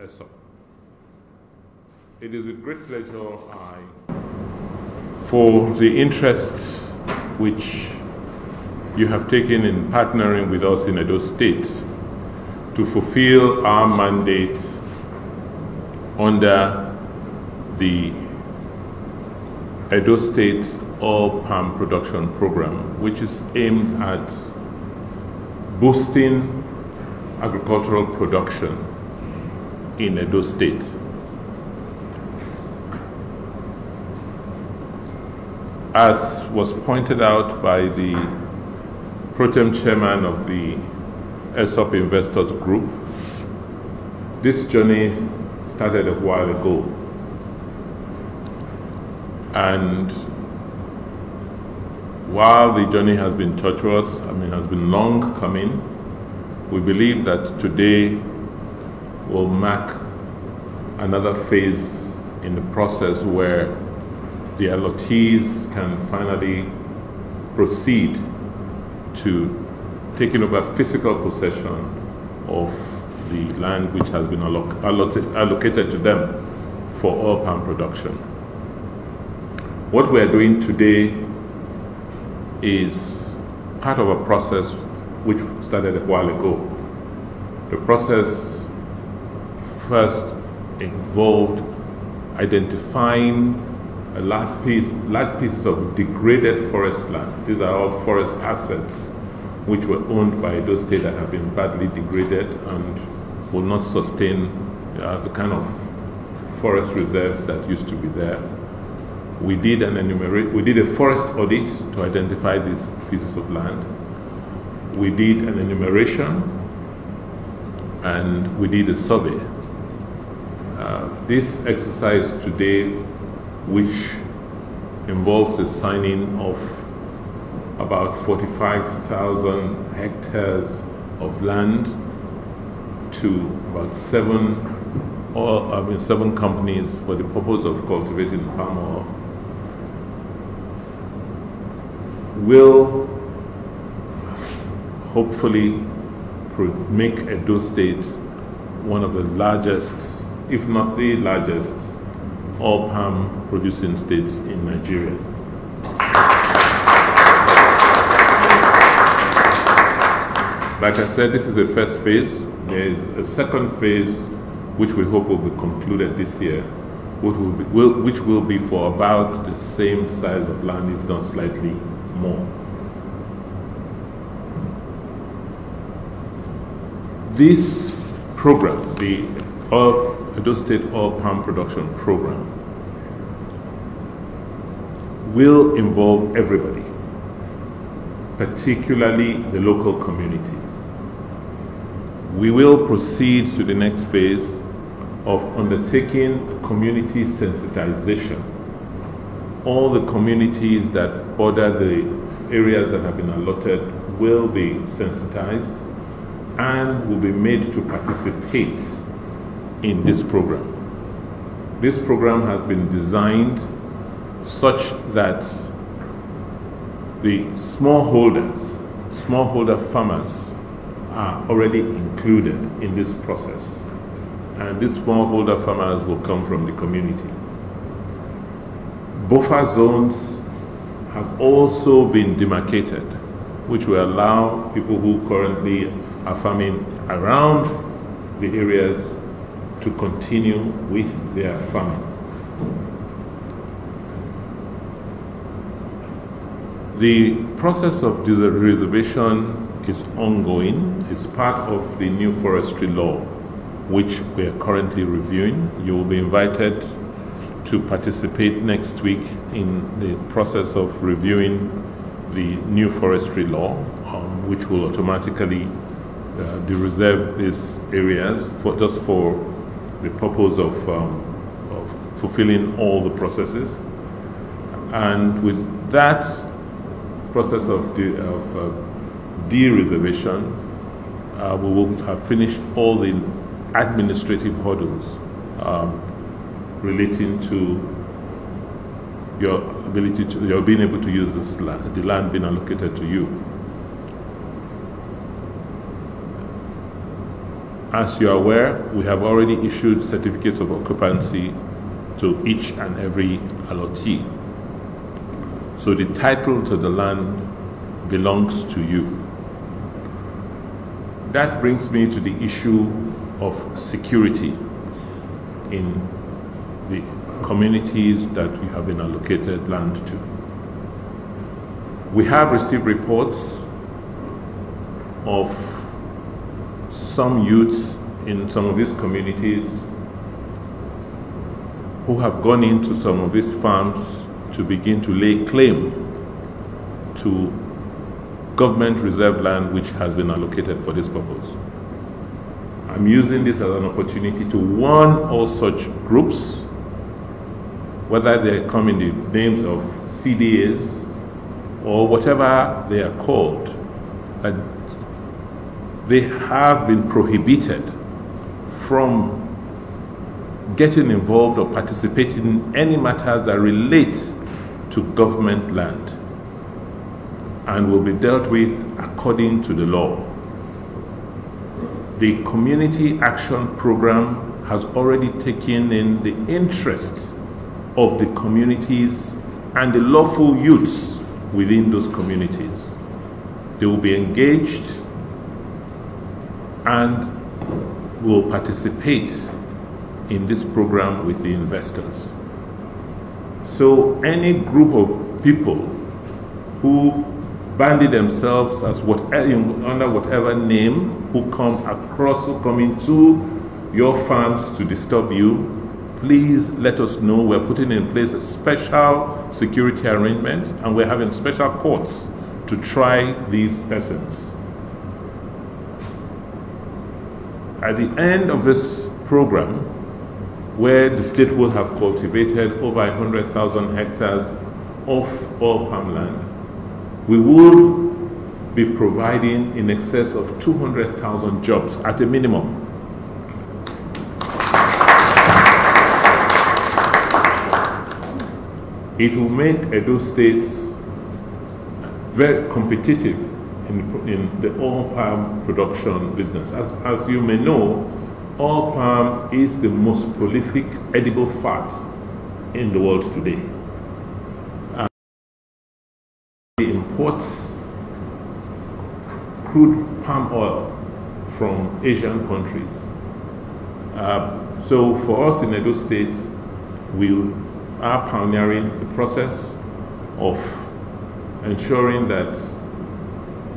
ESOP. It is with great pleasure for the interest which you have taken in partnering with us in Edo State to fulfill our mandate under the Edo State Oil Palm Production Program, which is aimed at boosting agricultural production in Edo State. As was pointed out by the Pro-Tem Chairman of the ESOP Investors Group, this journey started a while ago. And while the journey has been tortuous, has been long coming, we believe that today will mark another phase in the process where the allocates can finally proceed to taking over physical possession of the land which has been allocated to them for oil palm production. What we are doing today is part of a process which started a while ago. The process first involved identifying a large pieces of degraded forest land. These are all forest assets which were owned by Edo State that have been badly degraded and will not sustain the kind of forest reserves that used to be there. We did a forest audit to identify these pieces of land. We did an enumeration and we did a survey. This exercise today, which involves the signing of about 45,000 hectares of land to about seven companies for the purpose of cultivating palm oil, will hopefully make Edo State one of the largest, if not the largest, oil palm producing states in Nigeria. Like I said, this is the first phase. There is a second phase which we hope will be concluded this year, which will be for about the same size of land, if not slightly more. This program, the Edo State Oil Palm Production Program, will involve everybody, particularly the local communities. We will proceed to the next phase of undertaking community sensitization. All the communities that border the areas that have been allotted will be sensitized and will be made to participate in this program. This program has been designed such that the smallholder farmers are already included in this process. And these smallholder farmers will come from the community. Buffer zones have also been demarcated, which will allow people who currently are farming around the areas to continue with their farming. The process of reservation is ongoing. It's part of the new forestry law, which we are currently reviewing. You will be invited to participate next week in the process of reviewing the new forestry law, which will automatically reserve these areas just for the purpose of fulfilling all the processes. And with that process of de-reservation, we will have finished all the administrative hurdles relating to your being able to use this land, the land being allocated to you. As you are aware, we have already issued certificates of occupancy to each and every allottee. So the title to the land belongs to you. That brings me to the issue of security in the communities that we have been allocated land to. We have received reports of some youths in some of these communities who have gone into some of these farms to begin to lay claim to government reserve land which has been allocated for this purpose. I'm using this as an opportunity to warn all such groups, whether they come in the names of CDAs or whatever they are called, that they have been prohibited from getting involved or participating in any matters that relate to government land and will be dealt with according to the law. The Community Action Program has already taken in the interests of the communities and the lawful youths within those communities. They will be engaged and will participate in this program with the investors. So any group of people who bandy themselves as under whatever name, who come into your farms to disturb you, please let us know. We're putting in place a special security arrangement and we're having special courts to try these persons. At the end of this program, where the state will have cultivated over 100,000 hectares of oil palm land, we will be providing in excess of 200,000 jobs at a minimum. It will make Edo State very competitive in the oil palm production business. As you may know, oil palm is the most prolific edible fat in the world today. It imports crude palm oil from Asian countries. So for us in Edo State, we are pioneering the process of ensuring that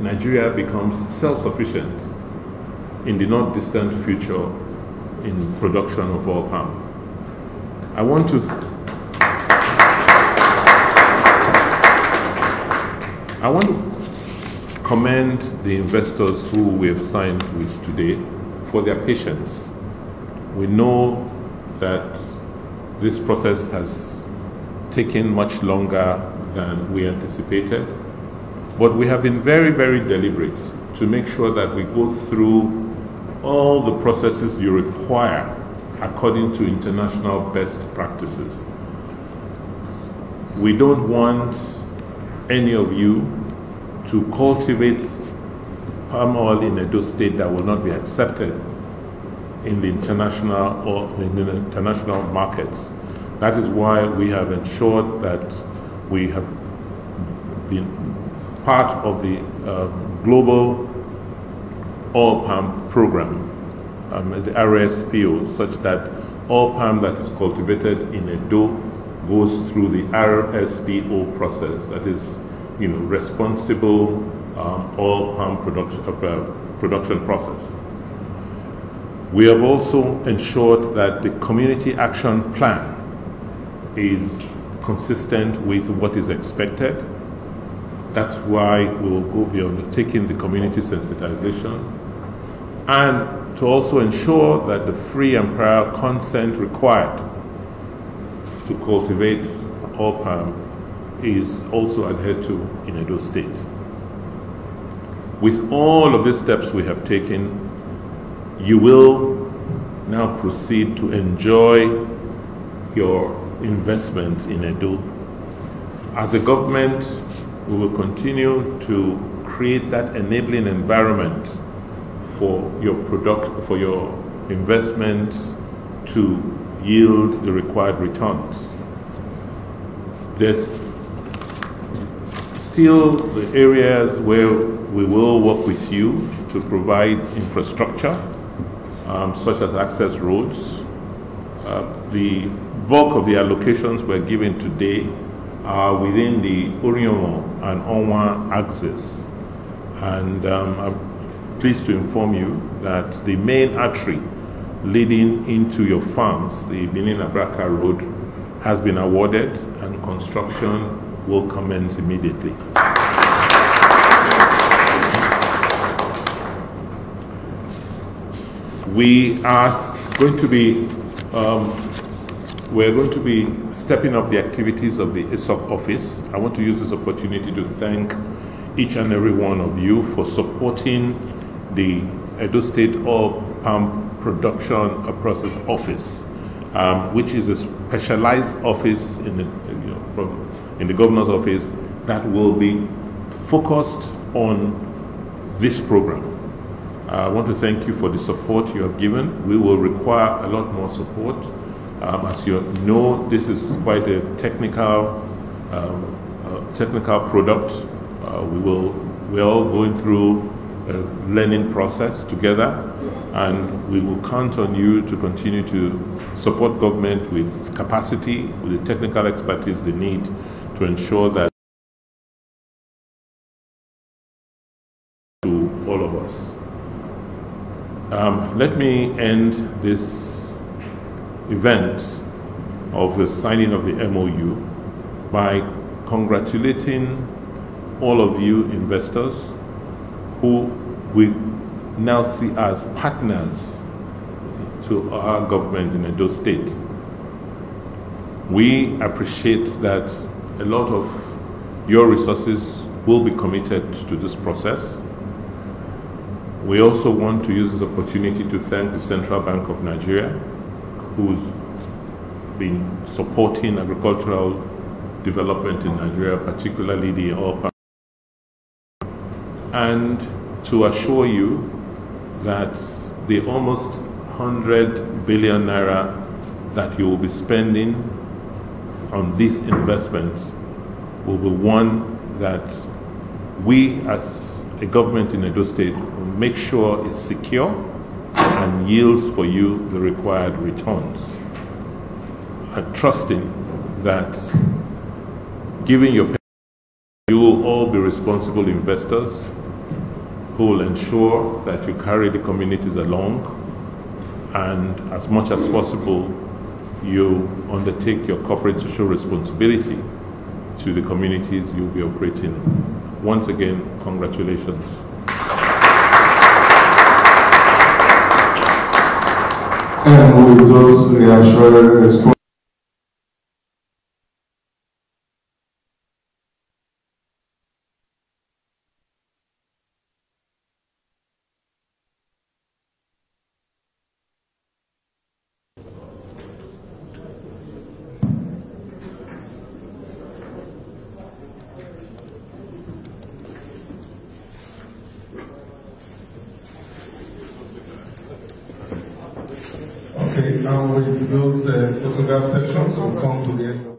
Nigeria becomes self-sufficient in the not distant future in production of oil palm. I want to commend the investors who we have signed with today for their patience. We know that this process has taken much longer than we anticipated, but we have been very, very deliberate to make sure that we go through all the processes you require according to international best practices. We don't want any of you to cultivate palm oil in Edo State that will not be accepted in the international or in the international markets. That is why we have ensured that we have been part of the global oil palm program, the RSPO, such that all palm that is cultivated in Edo goes through the RSPO process, that is, responsible oil palm production process. We have also ensured that the community action plan is consistent with what is expected. That's why we will be undertaking the community sensitization, and to also ensure that the free and prior consent required to cultivate oil palm is also adhered to in Edo State. With all of these steps we have taken, you will now proceed to enjoy your investment in Edo. As a government, we will continue to create that enabling environment for your product, for your investments to yield the required returns. There's still the areas where we will work with you to provide infrastructure, such as access roads. The bulk of the allocations we're given today are within the Oriomo and Onwa axis. And I'm pleased to inform you that the main artery leading into your farms, the Benin-Abraka Road, has been awarded and construction will commence immediately. We are going to be we're going to be stepping up the activities of the ISOC office. I want to use this opportunity to thank each and every one of you for supporting the Edo State Oil Palm Production Process Office, which is a specialized office in the governor's office that will be focused on this program. I want to thank you for the support you have given. We will require a lot more support. As you know, this is quite a technical product. We're all going through a learning process together, and we will count on you to continue to support government with capacity, with the technical expertise they need to ensure that to all of us. Let me end this event of the signing of the MOU by congratulating all of you investors who we now see as partners to our government in Edo State. We appreciate that a lot of your resources will be committed to this process. We also want to use this opportunity to thank the Central Bank of Nigeria, who's been supporting agricultural development in Nigeria, particularly the oil palm, and to assure you that the almost 100 billion naira that you will be spending on these investments will be one that we as a government in Edo State will make sure is secure and yields for you the required returns. And trusting that giving your pay, you will all be responsible investors who will ensure that you carry the communities along, and as much as possible you undertake your corporate social responsibility to the communities you'll be operating in. Once again, congratulations. And with those reassuring response. Okay, now with those photograph sections, we'll come to the end of